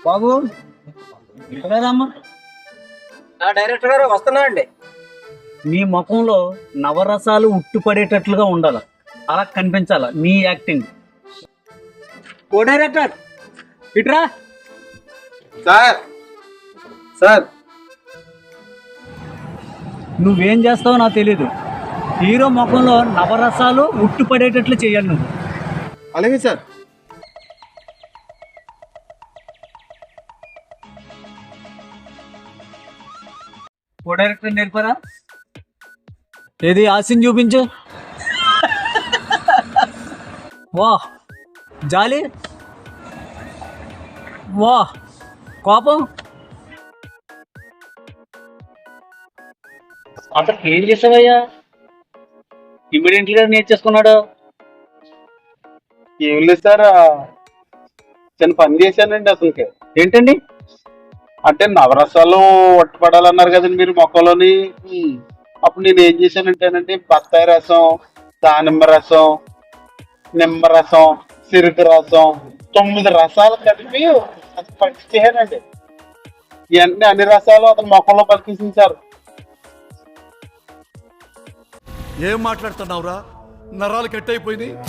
బాబు ఎక్కడమ్మా? డైరెక్టర్ గారు వస్తున్నా అండి. మీ ముఖంలో నవరసాలు ఉట్టుపడేటట్లుగా ఉండాలి, అలా కనిపించాల మీ యాక్టింగ్. ఓ డైరెక్టర్ ఇట్రా. సార్ సార్ నువ్వేం చేస్తావో నాకు తెలీదు. హీరో ముఖంలో నవరసాలు ఉట్టుపడేటట్లు చేయాలి నువ్వు. అలాగే సార్. ఓ డైరెక్టర్ నేర్పరా? ఏది ఆశని చూపించు. వా జాలి, వా కోపం. అసలు ఏం చేసావయ్యా? ఇమ్మీడియట్గా నేర్చేసుకున్నాడు. ఏం లేదు సార్, చిన్న పని చేశానండి. అసలుకి ఏంటండి? అంటే నవరసాలు ఒట్టుపడాలన్నారు కదండి మీరు మొక్కలోని. అప్పుడు నేను ఏం చేశానంటేనండి, బత్తాయి రసం, దానిమ్మ రసం, నిమ్మరసం, చెరుకు రసం, 9 రసాలు కలిపి అది పట్టించేయానండి. ఇవన్నీ అన్ని రసాలు అతను మొక్కలో పలికించారు. ఏం మాట్లాడుతున్నావురా? నరాలు కట్ అయిపోయింది.